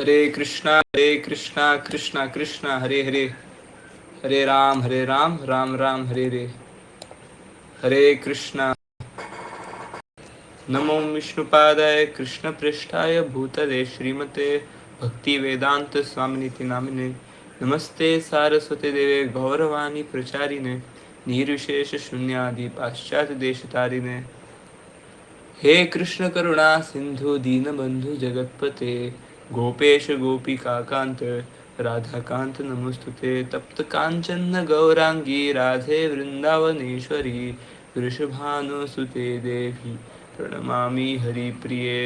कृष्णा कृष्णा कृष्णा हरे हरे, हरे राम राम राम हरे हरे, हरे कृष्णा। नमो विष्णुपादाय कृष्णपृष्ठाय भूतले श्रीमते भक्तिवेदांत स्वामिनिति नामिने, नमस्ते सारस्वती देवे गौरवाणी प्रचारिणे, निर्विशेष शून्यादि पाश्चात्य देशतारिणे। हे कृष्ण करुणा सिंधु दीनबंधु जगतपते, गोपेश गोपिका कांत राधाकांत नमोस्तुते। तप्त कांचन गौरांगी राधे वृंदावनेश्वरी, वृषभानुसुते देवी प्रणमामि हरिप्रिये।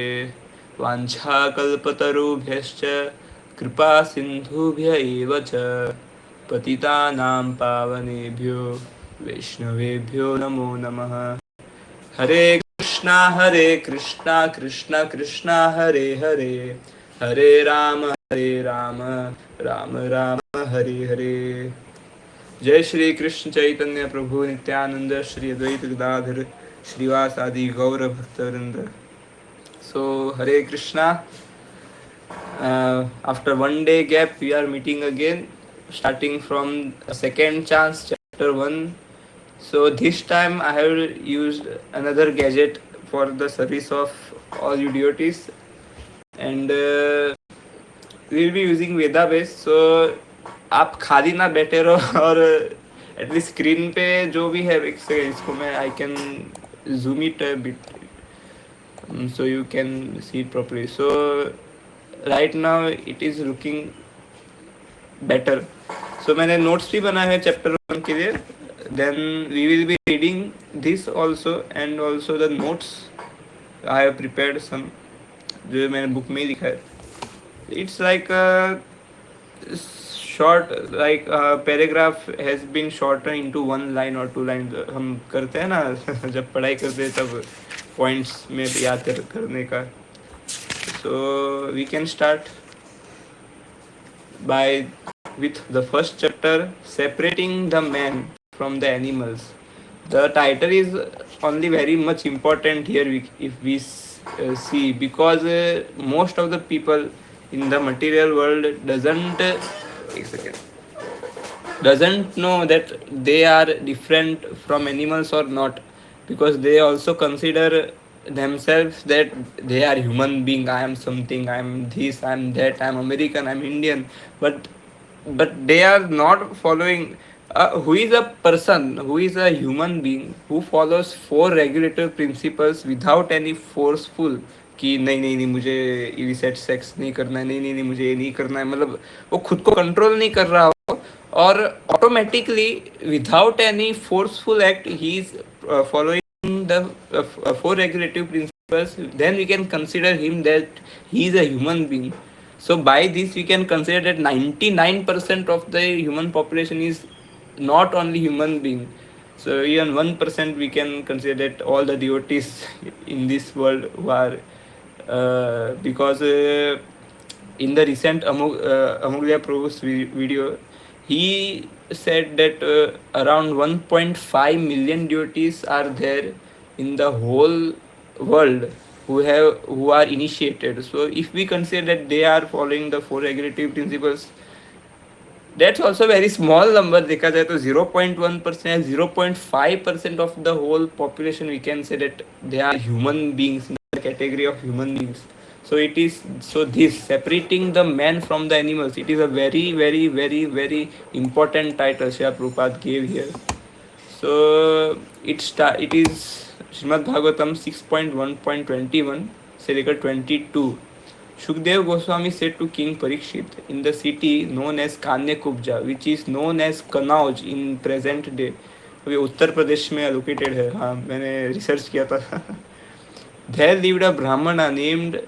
वाञ्छाकल्पतरुभ्यश्च कृपा सिन्धुभ्य एव च, पतितानां पावनेभ्यो वैष्णवेभ्यो नमो नमः। हरे कृष्णा कृष्णा कृष्णा हरे हरे, हरे राम राम राम हरे हरे। जय श्री कृष्ण चैतन्य प्रभु नित्यानंद, श्री अद्वैत गदाधर श्रीवास आदि गौर भक्तवृंद। सो हरे Krishna, after one day gap we are meeting again, starting from second chance chapter 1. So this time I have used another gadget for the service of all you devotees, and we will be using Veda base. So आप खाली ना बैठे रहो और at least screen पे जो भी है, एक सेकंड इसको मैं I can zoom it a bit so you can see it properly. So right now it is looking better. So मैंने notes भी बनाए हैं chapter 1 के लिए. Then we will be reading this also, and also the notes I have prepared some जो मैंने book में ही लिखा है. It's like a short, like paragraph has been shortened into one line or two lines. हम करते हैं ना जब पढ़ाई करते हैं तब points में याद करने का. So we can start by with the first chapter, separating the man from the animals. The title is only very much important here if we see, because most of the people in the material world doesn't know that they are different from animals or not, because they also consider themselves that they are human being. I am something, I am this, I am that, I am American, I am Indian. But they are not following. Who is a person, who is a human being who follows four regulative principles without any forceful कि नहीं नहीं नहीं मुझे illicit sex नहीं करना है, नहीं नहीं नहीं मुझे ये नहीं करना है, मतलब वो खुद को कंट्रोल नहीं कर रहा हो और automatically without any forceful act he is following the four regulative principles, then we can consider him that he is a human being. So by this we can consider that 99% of the human population is not only human being. So even 1% we can consider that all the devotees in this world who are because in the recent Amuglia Prabhu's video, he said that around 1.5 million devotees are there in the whole world who are initiated. So if we consider that they are following the four regulative principles, that's also very small number. देखा जाए तो 0.1%, 0.5% of the whole population, we can say that they are human beings in the category of human beings. So it is, so this separating the man from the animals, it is a very very very very important title Srila Prabhupada gave here. So it is Srimad Bhagavatam 6.1.21 से लेकर 22. Shukdev Goswami said to King Parikshit in the city known as Kanyakubja, which is known as Kanauj in present day. अभी उत्तर प्रदेश में located है. हाँ, मैंने research किया था. There lived a Brahmana named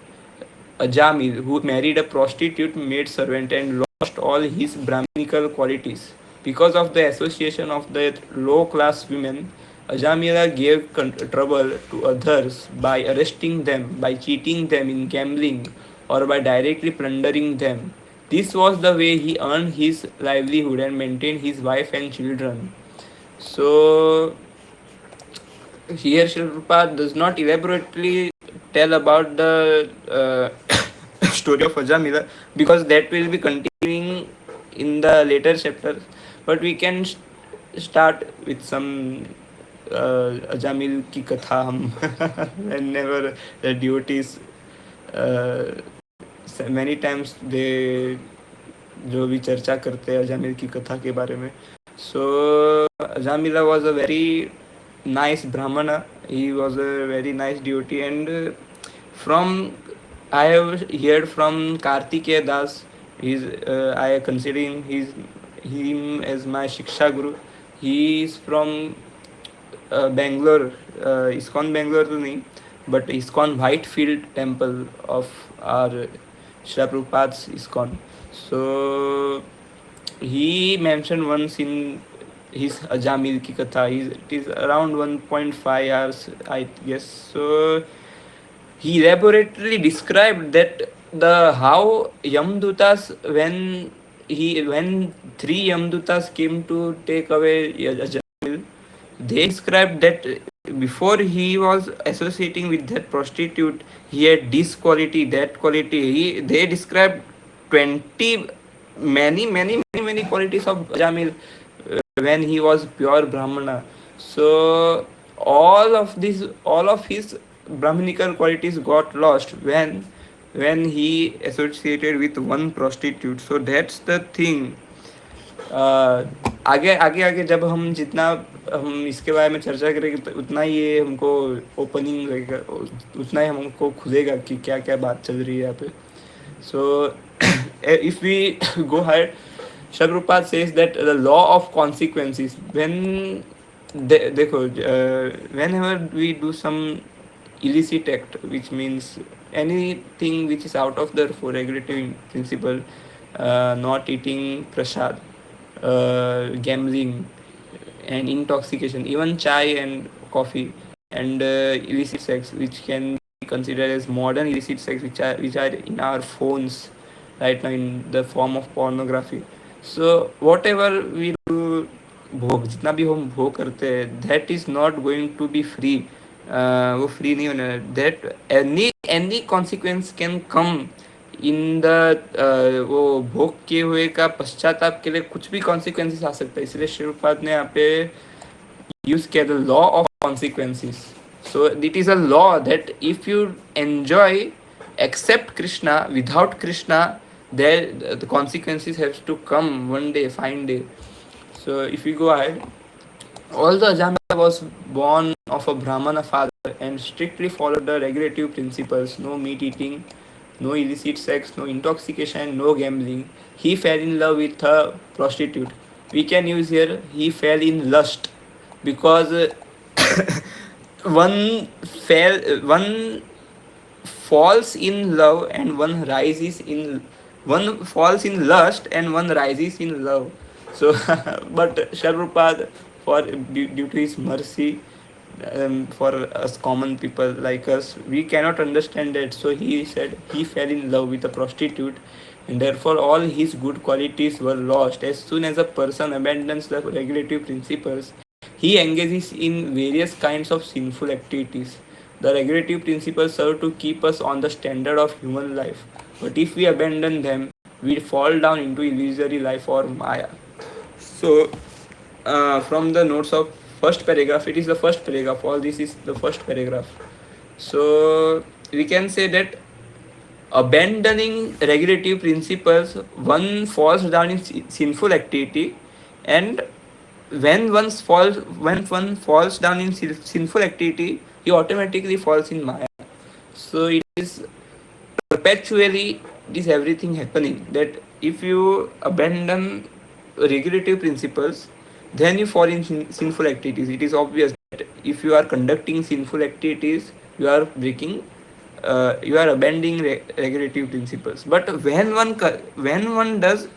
Ajamil who married a prostitute maid servant and lost all his Brahminical qualities. Because of the association of the low class women, Ajamila gave trouble to others by arresting them, by cheating them in gambling, or by directly plundering them. This was the way he earned his livelihood and maintained his wife and children. So, here Srila Prabhupada does not elaborately tell about the story of Ajamila, because that will be continuing in the later chapters. But we can start with some Ajamil ki katha hum whenever the devotees uh, many times they जो भी चर्चा करते हैं अजामिल की कथा के बारे में. So Ajamila was a very nice brahmana. He was a very nice devotee, and from I have heard from Kartikeya Das. He's I consider him as my shiksha guru. He is from Bangalore, ISKCON Bangalore तो नहीं, but ISKCON Whitefield temple of our Srila Prabhupada's ISKCON. So he mentioned once in his Ajamil ki katha. It is around 1.5 hours, I guess. So he elaborately described that the how Yamdutas, when three Yamdutas came to take away Ajamil, they described that before he was associating with that prostitute, he had this quality, that quality. They described 20 many qualities of Jamil when he was pure Brahmana. So all of his Brahminical qualities got lost when he associated with one prostitute. So that's the thing. आगे आगे आगे जब हम जितना हम इसके बारे में चर्चा करेंगे तो उतना ही ये हमको ओपनिंग रहेगा, उतना ही हमको खुलेगा कि क्या क्या बात चल रही है यहाँ पे. सो if we go ahead, Shagrupad says that the law of consequences, when देखो whenever we do some illicit act, which means anything which is out of the four regulative principle, not eating prasad, gambling and intoxication, even chai and coffee, and illicit sex, which can be considered as modern illicit sex, which are in our phones right now in the form of pornography. So whatever we do, भोग जितना भी हम भोग करते हैं, that is not going to be free. वो free नहीं होना. That any consequence can come in the वो भोग किए हुए का पश्चाताप के लिए कुछ भी कॉन्सिक्वेंसेस आ सकता है. इसलिए शिवपाद ने यहाँ पे यूज किया the law of consequences. So it is a law that if you enjoy except Krishna without Krishna, there the consequences have to come one day, fine day. So if we go ahead, although Ajamila was born of a Brahmana father and strictly followed the regulative principles, no meat eating, no illicit sex, no intoxication, no gambling, he fell in love with a prostitute. We can use here he fell in lust, because one one falls in love and one falls in lust and one rises in love. So but Sharupad, for due to his mercy, for us common people like us, we cannot understand that. So he said he fell in love with a prostitute, and therefore all his good qualities were lost. As soon as a person abandons the regulative principles, he engages in various kinds of sinful activities. The regulative principles serve to keep us on the standard of human life, but if we abandon them, we fall down into illusory life or Maya. So, from the notes of first paragraph, it is the first paragraph. All this is the first paragraph. So, we can say that abandoning regulative principles, one falls down in sinful activity, and when one falls down in sinful activity, he automatically falls in Maya. So it is perpetually, it is everything happening, that if you abandon regulative principles, then you fall in sinful activities. It is obvious that if you are conducting sinful activities, you are breaking, you are abandoning regulative principles. But when one does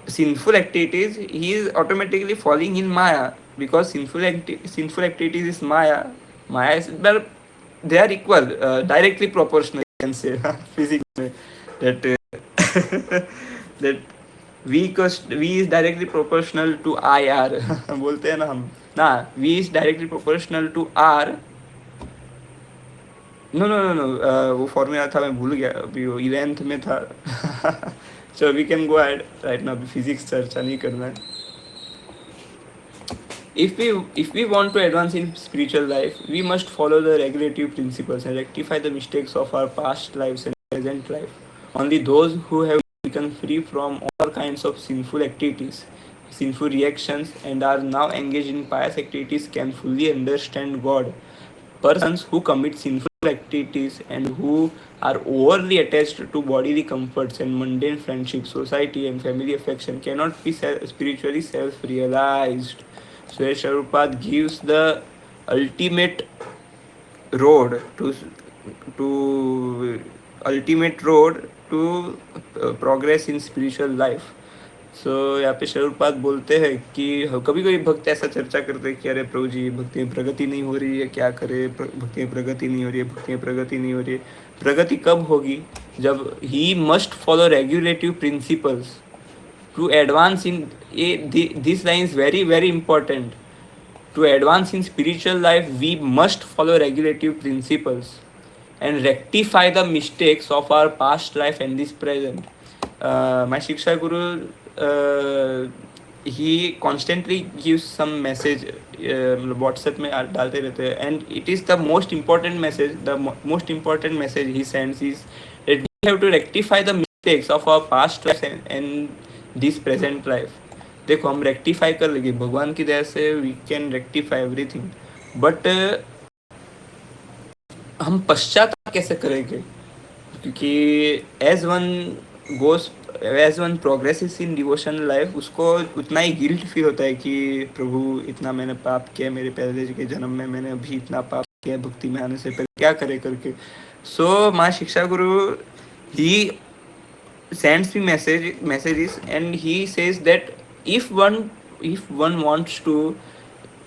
sinful activities, he is automatically falling in Maya, because sinful activities is Maya. Maya is, well, they are equal, directly proportional, you can say physics में, that that V is directly proportional to IR. बोलते हैं ना हम ना, V is directly proportional to R no no no no, वो formula था, मैं भूल गया अभी, वो 11th में था। So we can go ahead right ना, अभी फिजिक्स चर्चा नहीं करना है। If we want to advance in spiritual life, we must follow the regulative principles and rectify the mistakes of our past lives and present life. Only those who have become free from all kinds of sinful activities, sinful reactions, and are now engaged in pious activities can fully understand God. Persons who commit sinful activities and who are overly attached to bodily comforts and mundane friendship, society, and family affection cannot be spiritually self realized. So, Sharupad gives the ultimate road to ultimate road to progress in spiritual life. यहाँ पे शरूरपाद बोलते हैं कि कभी कभी भक्त ऐसा चर्चा करते हैं कि अरे प्रभु जी, भक्ति में प्रगति नहीं हो रही है, क्या करे, भक्ति में प्रगति नहीं हो रही है, भक्ति में प्रगति नहीं हो रही है। प्रगति कब होगी? जब he must follow regulative principles to advance in, ये this line is very very important. To advance in spiritual life, we must follow regulative principles and rectify the mistakes of our past life and this present. My Shiksha Guru, he constantly gives some message, WhatsApp में डालते रहते हैं, and it is the most important message. The most important message he sends is that we have to rectify the mistakes of our past life and this present life. देखो, हम rectify कर लेंगे भगवान की दया से, we can rectify everything, but हम पश्चाताप कैसे करेंगे? क्योंकि as one goes as one progresses in devotion life, उसको उतना ही गिल्ट फील होता है कि प्रभु, इतना मैंने पाप किया, मेरे पहले के जन्म में मैंने अभी इतना पाप किया, भक्ति में आने से पहले क्या करे करके. सो माँ शिक्षा गुरु, ही sends me messages and he says that if one wants to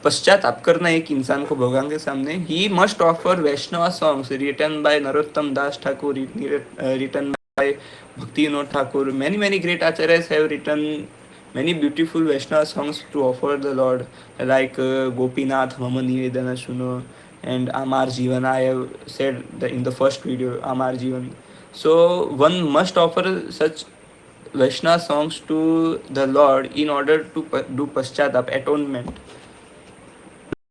पश्चाताप करना एक इंसान को भगवान के सामने, he must offer Vaishnava songs written by Narottam Das Thakur, written by Bhakti Vinod Thakur. Many great acharyas have written many beautiful Vaishnava songs to offer the Lord, like Gopinath Mama Nivedana Suno and Amar Jivan. I have said in the first video, Amar Jivan. So one must offer such Vaishnava songs to the Lord in order to do paschatap, atonement.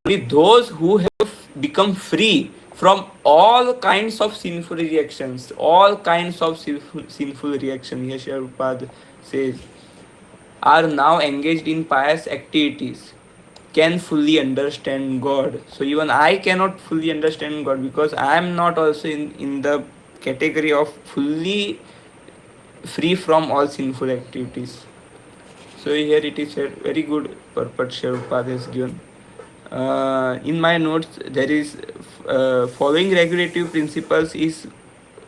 Only those who have become free from all kinds of sinful reactions, all kinds of sinful reaction, here Prabhupada says, are now engaged in pious activities, can fully understand God. So even I cannot fully understand God because I am not also in the category of fully free from all sinful activities. So here it is a very good purpose Sharupad has given. In my notes, there is following regulative principles is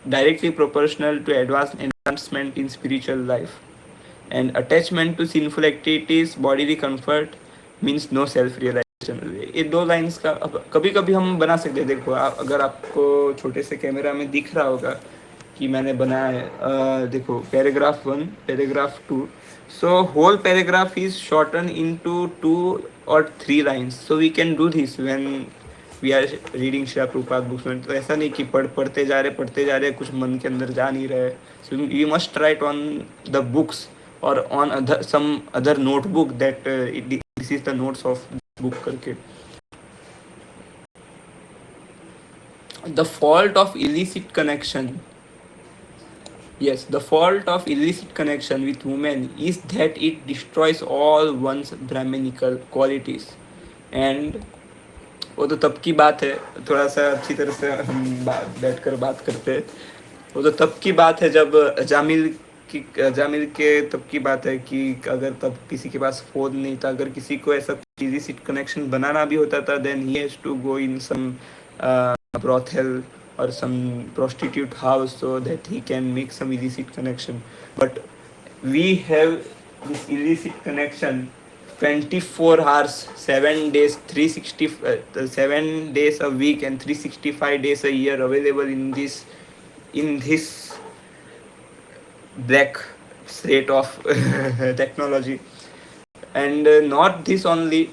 directly proportional to advancement in spiritual life, and attachment to sinful activities, bodily comfort means no self realization. ये दो lines का कभी कभी हम बना सकते हैं. देखो, अगर आपको छोटे से कैमरा में दिख रहा होगा कि मैंने बनाया है, देखो paragraph 1, paragraph 2. So whole paragraph is shorten into 2 or 3 lines. So we can do this when we are reading Shri Prabhupada books में. तो ऐसा नहीं कि पढ़ते जा रहे कुछ मन के अंदर जा नहीं रहे. So you must write on the books or on some other notebook that this is the notes of book करके. The fault of illicit connection. Yes, the fault of illicit connection with women is that it destroys all one's brahminical qualities. And वो तो तब की बात है, थोड़ा सा अच्छी तरह से हम बैठकर बात करते हैं. वो तो तब की बात है जब जामिल के तब की बात है कि अगर तब किसी के पास फोन नहीं था, अगर किसी को ऐसा इलीसिट कनेक्शन बनाना भी होता था, then he has to go in some brothel or some prostitute house so that he can make some illicit connection. But we have this illicit connection 24 hours, 7 days, 7 days a week and 365 days a year available in this black state of technology. And not this only,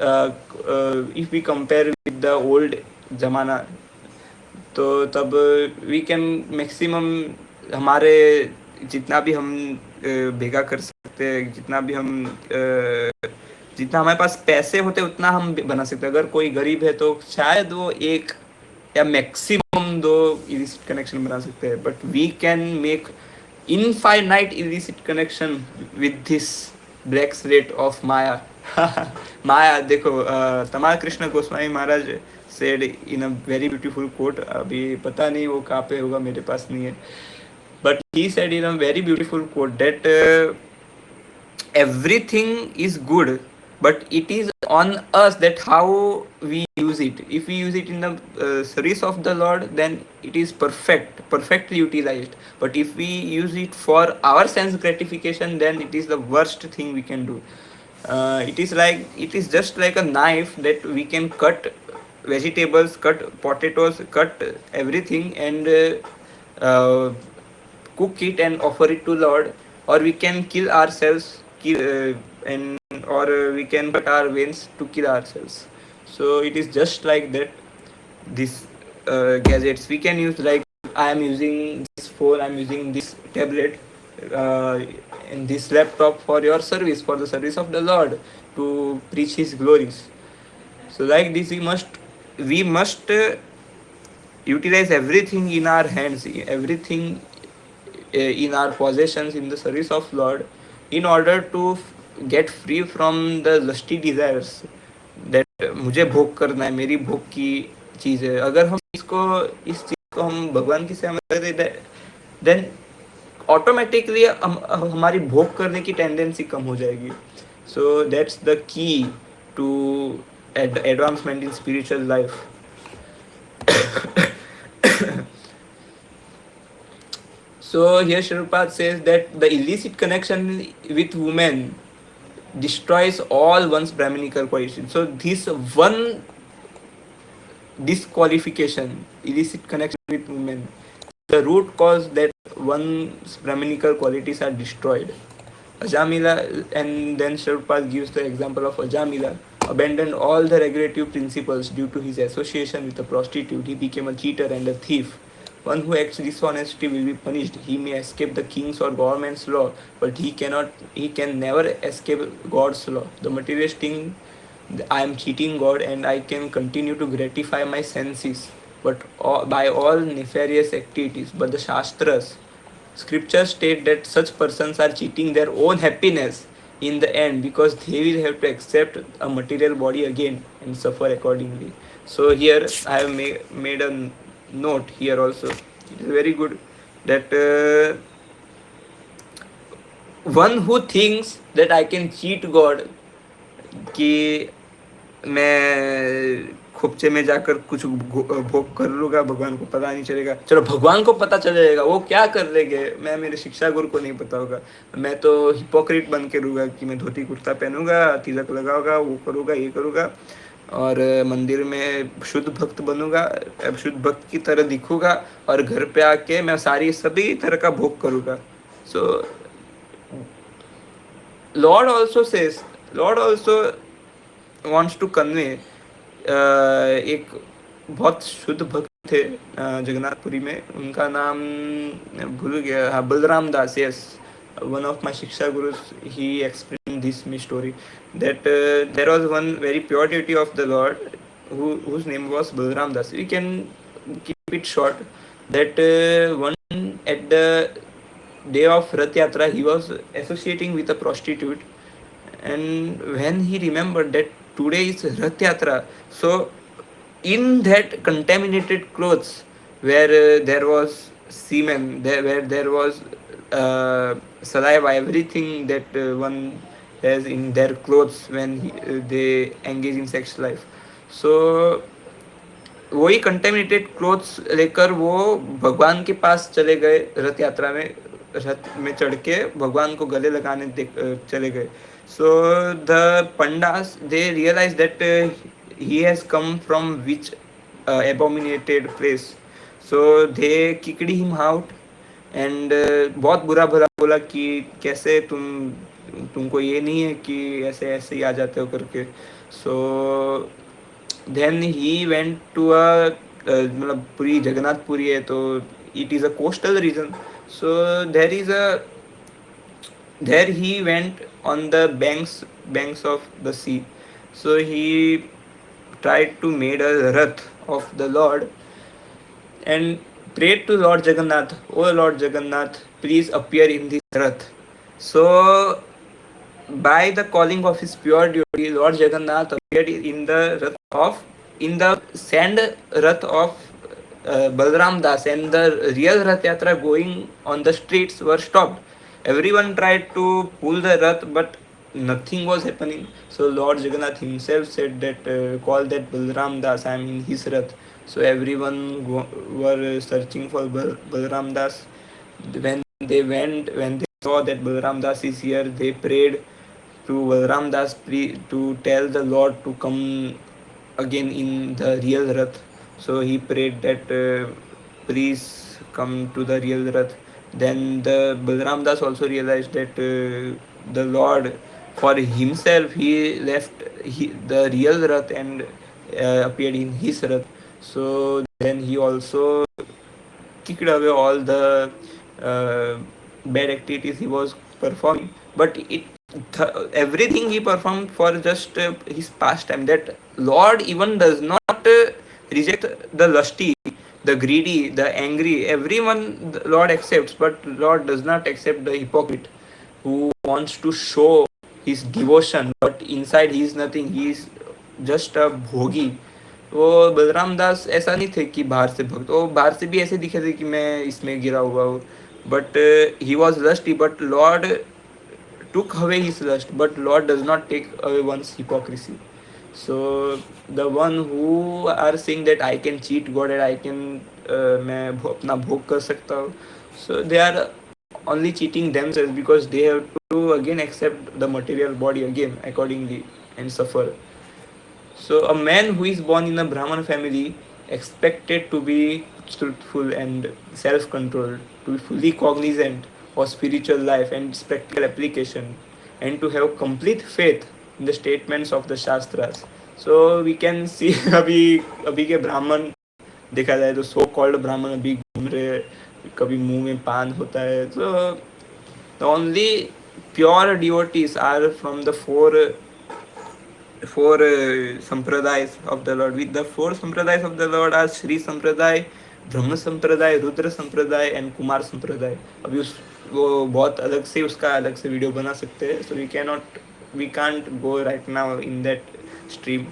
if we compare with the old zamana, तो तब we can maximum हमारे जितना भी हम भेगा कर सकते हैं, जितना हमारे पास पैसे होते उतना हम बना सकते हैं। अगर कोई गरीब है तो शायद वो एक या मैक्सिमम दो इलिसिट कनेक्शन बना सकते हैं, but we can make infinite illicit connection with this black slate of maya. माया देखो, तमाल कृष्ण गोस्वामी महाराज said in a very beautiful quote, अभी पता नहीं वो कहाँ पे होगा, मेरे पास नहीं है, but he said in a very beautiful quote that everything is good, but it is on us that how we use it. If we use it in the service of the Lord, then it is perfectly utilized. But if we use it for our sense gratification, then it is the worst thing we can do. It is just like a knife that we can cut vegetables, cut potatoes, cut everything, and cook it and offer it to Lord, or we can kill ourselves, and or we can cut our veins to kill ourselves. So it is just like that. These gadgets we can use, like I am using this phone, I am using this tablet, uh, and this laptop for your service, for the service of the Lord, to preach His glories. So like this, we must utilize everything in our hands, everything in our possessions in the service of Lord, in order to get free from the lusty desires that मुझे भोग करना है, मेरी भोग की चीज़ है। अगर हम इस चीज़ को हम भगवान की सेवा में कर देते, देन ऑटोमेटिकली हमारी भोग करने की टेंडेंसी कम हो जाएगी। So that's the key to advancement in spiritual life. So here Shripad says that the illicit connection with women destroys all one's Brahminical qualities. So this one disqualification, illicit connection with women, the root cause that one's Brahminical qualities are destroyed. Ajamila, and then Shripad gives the example of Ajamila, abandoned all the regulative principles due to his association with a prostitute. He became a cheater and a thief. One who acts dishonesty will be punished. He may escape the king's or government's law, but he can never escape God's law. The materialist thing, I am cheating God and I can continue to gratify my senses, but by all nefarious activities. But the Shastras, scriptures state that such persons are cheating their own happiness in the end, because they will have to accept a material body again and suffer accordingly. So here I have made a note here also. It is very good that one who thinks that I can cheat God, कि मैं खुपचे में जाकर कुछ भोग कर लूँगा, भगवान को पता नहीं चलेगा। चलो भगवान को पता चल जाएगा, वो क्या कर लेंगे, मैं मेरे शिक्षा गुरु को नहीं पता होगा, मैं तो हिपोक्रेट बन के रहूँगा कि मैं धोती कुर्ता पहनूंगा, तिलक लगाऊंगा, वो करूँगा, ये करूँगा, और मंदिर में शुद्ध भक्त बनूंगा, शुद्ध भक्त की तरह दिखूंगा, और घर पे आके मैं सभी तरह का भोग करूँगा। So lord also wants to convey, एक बहुत शुद्ध भक्त थे जगन्नाथपुरी में, उनका नाम भूल गया, हाँ, बलराम दास, yes, one of my shiksha gurus, he explained this me story that there was one very pure devotee of the Lord whose name was Balaram Das. We can keep it short, that one at the day of Rath Yatra he was associating with a prostitute, and when he remembered that today is Rath Yatra, so in that contaminated clothes where there was semen, where there was saliva, everything that one has in their clothes when they engage in sex life, so वही contaminated clothes लेकर वो भगवान के पास चले गए, रथ यात्रा में, रथ में चढ़ के भगवान को गले लगाने चले गए. So the pandas they realize that he has come from which abominated place. So they kicked him out and बहुत बुरा भला बोला कि कैसे तुमको ये नहीं है कि ऐसे ऐसे ही आ जाते हो करके. सो then he went to a मतलब पूरी जगन्नाथपुरी है तो it is a coastal region. So there he went on the banks of the sea. So he tried to made a rath of the Lord and prayed to Lord Jagannath, "O Lord Jagannath, please appear in this rath." So by the calling of his pure devotee, Lord Jagannath appeared in the sand rath of Balram Das, and the real Rath Yatra going on the streets were stopped. Everyone tried to pull the Rath, but nothing was happening. So Lord Jagannath himself said that call that Balram Das, I am in his Rath. So everyone were searching for Balram Das. When they saw that Balram Das is here, they prayed to Balram Das to tell the Lord to come again in the real Rath. So he prayed that please come to the real Rath. Then the Balram Das also realized that the Lord for himself he left the real Rath and appeared in his Rath. So then he also kicked away all the uh, bad activities he was performing, but everything he performed for just his pastime. That Lord even does not reject the lusty, the greedy, the angry. Everyone the Lord accepts, but Lord does not accept the hypocrite who wants to show his devotion, but inside he is nothing. He is just a भोगी. वो बलराम दास ऐसा नहीं थे कि बाहर से भक्त, वो बाहर से भी ऐसे दिखे थे कि मैं इसमें गिरा हुआ हूँ, but he was lusty, but Lord took away his lust, but Lord does not take away one's hypocrisy. So the one who are saying that I can cheat God and I can मैं अपना भोग कर सकता हूँ, so they are only cheating themselves because they have to again accept the material body again accordingly and suffer. So a man who is born in a Brahman family expected to be truthful and self-controlled, to be fully cognizant of spiritual life and its practical application, and to have complete faith in the statements of the Shastras. So we can see अभी अभी के ब्राह्मण देखा जाए तो so called ब्राह्मण अभी घूम रहे, कभी मुंह में पान होता है. So the only pure devotees are from the four sampradayas of the Lord. With the four sampradayas of the Lord are Shri Sampradaya, ब्रह्म संप्रदाय, रुद्र संप्रदाय एंड कुमार संप्रदाय. अभी उस वो बहुत अलग से उसका अलग से वीडियो बना सकते हैं. So we can't go right now in that stream.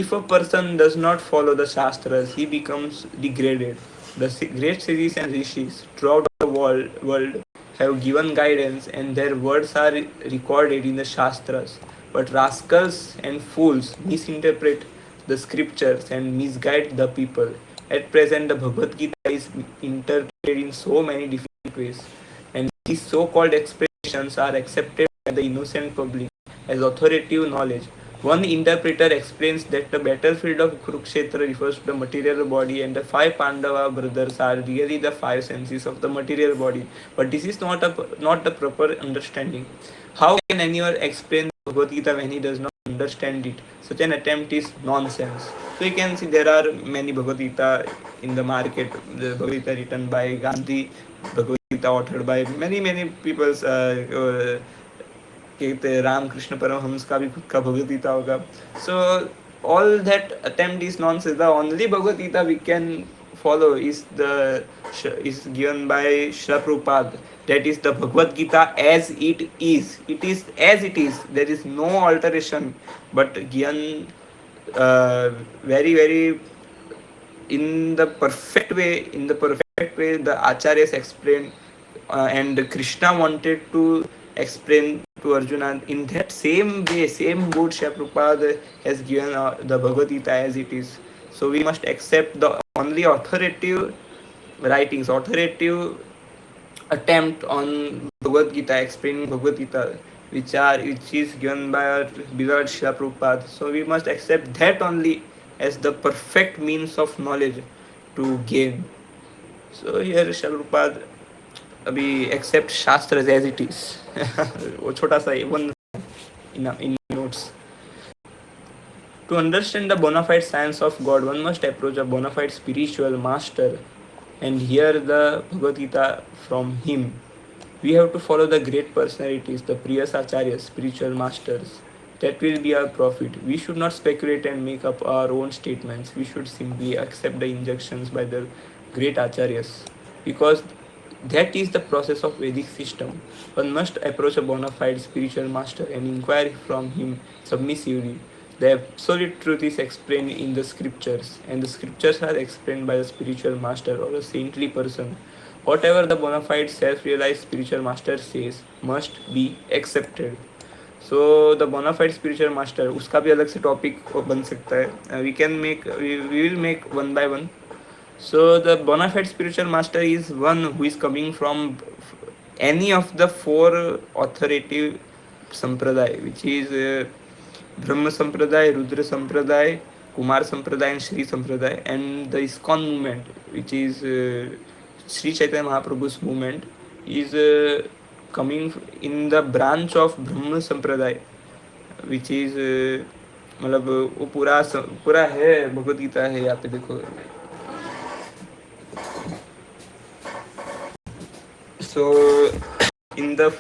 If a person does not follow the Shastras, he becomes degraded. The great sages and rishis throughout the world have given guidance and their words are recorded in the Shastras. But rascals and fools misinterpret the scriptures and misguide the people. At present, the Bhagavad Gita is interpreted in so many different ways, and these so called expressions are accepted by the innocent public as authoritative knowledge. One interpreter explains that the battlefield of Kurukshetra refers to the material body and the five Pandava brothers are really the five senses of the material body. But this is not the proper understanding. How can anyone explain Bhagavad Gita when he does not understand it? Such an attempt is nonsense. So you can see there are many Bhagavad Gita in the market. The Bhagavad Gita written by Gandhi, Bhagavad Gita authored by many people. कहते रामकृष्ण परमहंस का भी खुद का भगवद गीता होगा. So all that attempt is nonsense. The only Bhagavad Gita we can follow is given by Srila Prabhupada. That is the Bhagavad Gita as it is. It is as it is. There is no alteration. But given very in the perfect way. The acharyas explained, and Krishna wanted to explain to Arjuna in that same way, same mood Srila Prabhupada has given the Bhagavad Gita as it is. So we must accept the only authoritative writings, authoritative attempt on Bhagavad Gita, explaining Bhagavad Gita, which is given by our beloved Srila Prabhupada. So we must accept that only as the perfect means of knowledge to gain. So here Srila Prabhupada अभी accept शास्त्र as it is. वो छोटा सा one in notes. To understand the bona fide science of God, one must approach a bona fide spiritual master and hear the Bhagavad Gita from him. We have to follow the great personalities, the Priyas Acharyas, spiritual masters. That will be our profit. We should not speculate and make up our own statements. We should simply accept the injunctions by the great Acharyas. Because that is the process of Vedic system. One must approach a bona fide spiritual master and inquire from him submissively. The absolute truth is explained in the scriptures, and the scriptures are explained by the spiritual master or a saintly person. Whatever the bona fide self-realized spiritual master says must be accepted. So the bona fide spiritual master, उसका भी अलग से topic बन सकता है. We will make one by one. So the bona fide spiritual master is one who is coming from any of the four authoritative sampradaya, which is Brahma Sampradaya, Rudra Sampradaya, Kumar Sampradaya, and Sri Sampradaya, and the ISKCON movement, which is Sri Chaitanya Mahaprabhu's movement, is coming in the branch of Brahma Sampradaya, which is मतलब वो पूरा है भगवद गीता है यहाँ पे देखो. So in the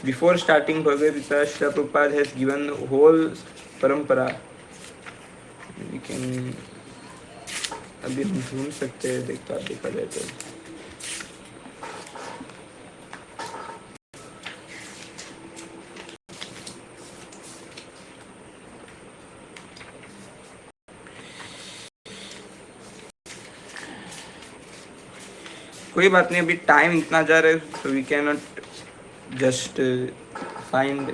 before starting Bhagavad Gita, Srila Prabhupada has given whole parampara. We can अभी हम ढूंढ सकते हैं, देखा जाए तो. कोई बात नहीं, अभी टाइम इतना जा रहा है, सो वी कैन नॉट जस्ट फाइंड.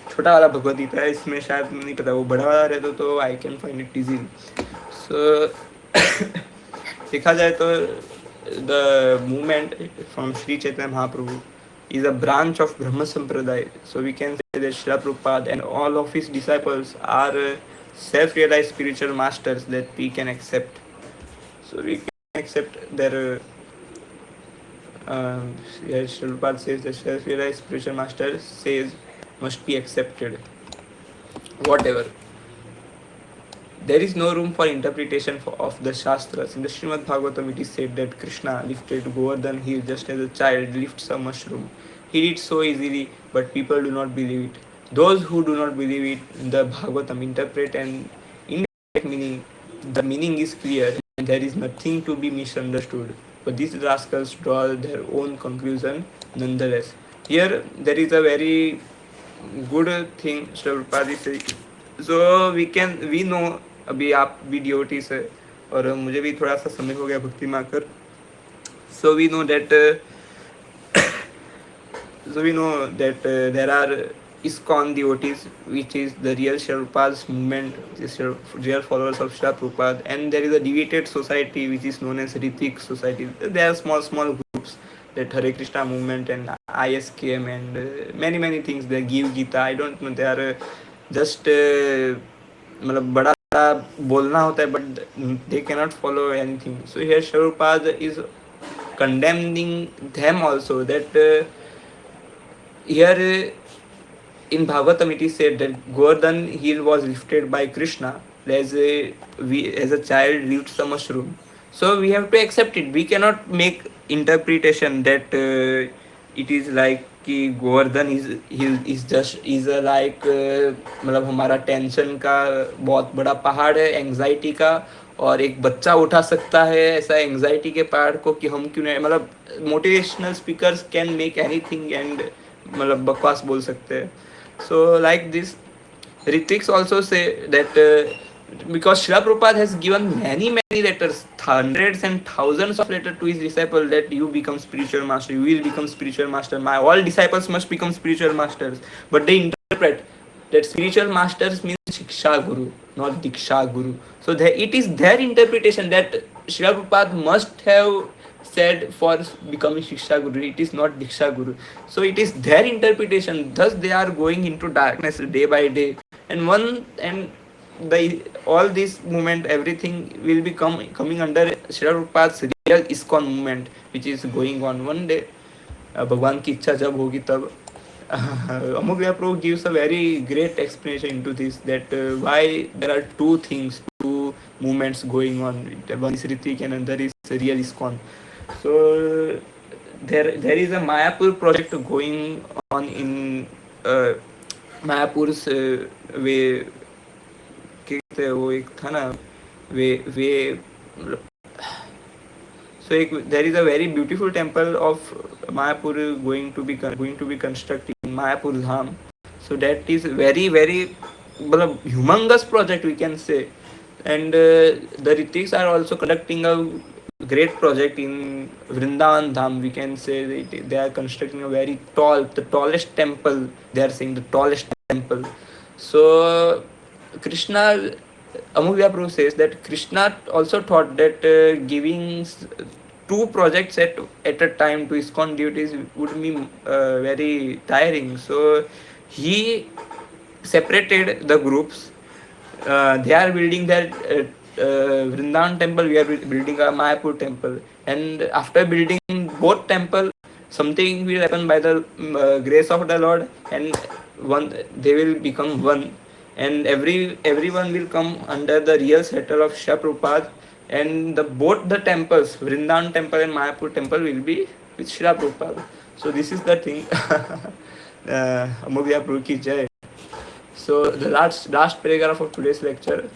छोटा वाला भगवद गीता है, इसमें शायद नहीं पता, वो बड़ा वाला रहता तो I can find it easily. So देखा जाए तो the movement from Shri Chaitanya Mahaprabhu is a branch of Brahma Sampradaya. So we can say that Srila Prabhupada and all of his disciples are self-realized spiritual masters that we can accept. So we can accept their Srila Prabhupada says that self-realized spiritual master says must be accepted. Whatever. There is no room for interpretation of the Shastras. In the Srimad Bhagavatam it is said that Krishna lifted Govardhan hill just as a child lifts a mushroom. He did so easily, but people do not believe it. Those who do not believe it, the Bhagavatam interpret and indirect meaning. The meaning is clear and there is nothing to be misunderstood. But these rascals draw their own conclusion nonetheless. Here there is a very good thing Srila Prabhupada is saying. So we know, अभी आप भी devotees है और मुझे भी थोड़ा सा समय हो गया भक्ति में आकर. So we know that there are ISKCON devotees, which is the real Srila Prabhupada's movement, the real followers of Srila Prabhupada, and there is a deviated society which is known as Ritik society. There are small groups, that Hare Krishna movement and ISKM and many things. They give Gita, I don't know, they are just मतलब बड़ा बोलना होता है, but they cannot follow anything. So here Srila Prabhupada is condemning them also, that here in Bhagavatam it is said that Govardhan hill was lifted by Krishna as a child lifts a mushroom. So we have to accept it. We cannot make interpretation that it is like कि Govardhan is like मतलब हमारा tension का बहुत बड़ा पहाड़ है, anxiety का, और एक बच्चा उठा सकता है ऐसा एंग्जाइटी के पहाड़ को कि हम क्यों नहीं. मतलब motivational speakers can make anything and मतलब बकवास बोल सकते हैं. So like this Hrithik's also say that because Srila Prabhupada has given many letters, hundreds and thousands of letters to his disciple, that you become spiritual master, you will become spiritual master, my all disciples must become spiritual masters. But they interpret that spiritual masters means Shiksha Guru, not Diksha Guru. So it is their interpretation that Srila Prabhupada must have said for becoming Shiksha Guru. It is not Diksha Guru. So it is their interpretation. Thus they are going into darkness day by day. And all this movement, everything will be coming under Srila Prabhupada's real ISKCON movement, which is going on. One day भगवान की इच्छा जब होगी तब Amugya Pro gives a very great explanation into this, that why there are two things, two movements going on. One is Ritik and another is Real ISKCON. So there is a Mayapur project going on in Mayapur से वे वो एक था ना वे वे so there is a very beautiful temple of Mayapur going to be constructed in Mayapur Dham. So that is very humongous project, we can say. And the Ritiks are also conducting a great project in Vrindavan Dham. We can say they are constructing a very the tallest temple. They are saying the tallest temple. So Krishna, Amulya Prabhu says that Krishna also thought that giving two projects at a time to ISKCON duties would be very tiring. So he separated the groups. They are building their Vrindavan temple, we are building a Mayapur temple. And after building both temple, something will happen by the grace of the Lord, and one they will become one, and everyone will come under the real settle of Shri Prabhupada, and both the temples, Vrindavan temple and Mayapur temple, will be with Shri Prabhupada. So this is the thing. Amugya Prabhu ki jai. So the last paragraph of today's lecture.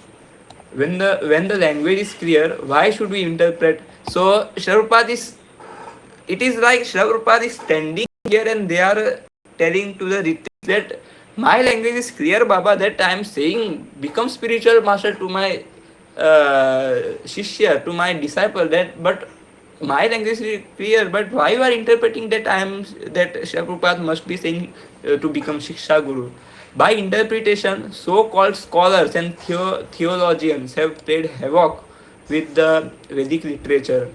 When the language is clear, why should we interpret? So Shri Prabhupada is, it is like Shri Prabhupada is standing here and they are telling to the Ritik that my language is clear, Baba, that I am saying become spiritual master to my shishya, to my disciple, that but my language is clear, but why you are interpreting that Shri Prabhupada must be saying to become Shiksha Guru? By interpretation, so-called scholars and theologians have played havoc with the Vedic literature.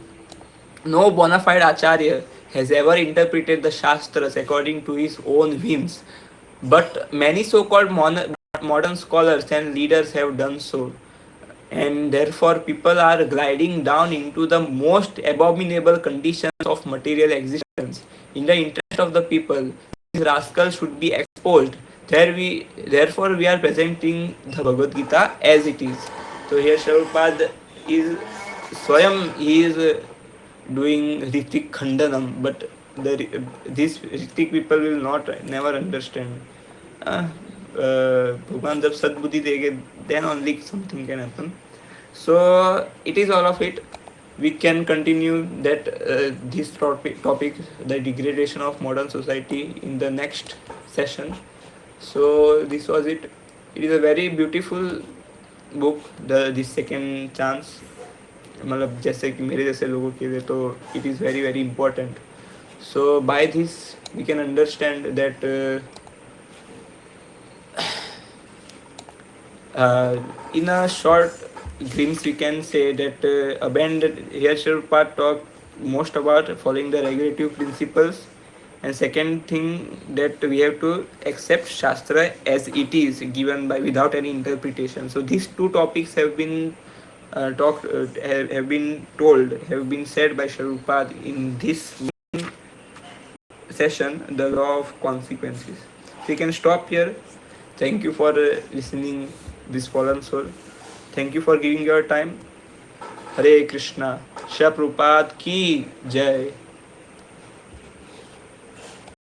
No bona fide acharya has ever interpreted the Shastras according to his own whims, but many so-called modern scholars and leaders have done so. And therefore, people are gliding down into the most abominable conditions of material existence. In the interest of the people, these rascals should be exposed. Therefore, we are presenting the Bhagavad Gita as it is. So here Shri Prabhupada is Swayam, he is doing Ritik Khandanam, but these Ritik people will never understand. Bhagwan jab sadbuddhi dege, then only something can happen. So it is all of it. We can continue that this topic, the degradation of modern society, in the next session. So this was it. It is a very beautiful book, this second chance. मतलब जैसे कि मेरे जैसे लोगों के लिए तो it is very important. So by this we can understand that in a short glimpse we can say that abandoned here Shri Prabhupada talk most about following the regulative principles, and second thing that we have to accept Shastra as it is given by without any interpretation. So these two topics have been have been said by Shri Prabhupada in this session, the law of consequences. So we can stop here. Thank you for listening this fallen soul. Thank you for giving your time. Hare Krishna. Shri Prabhupada ki jai.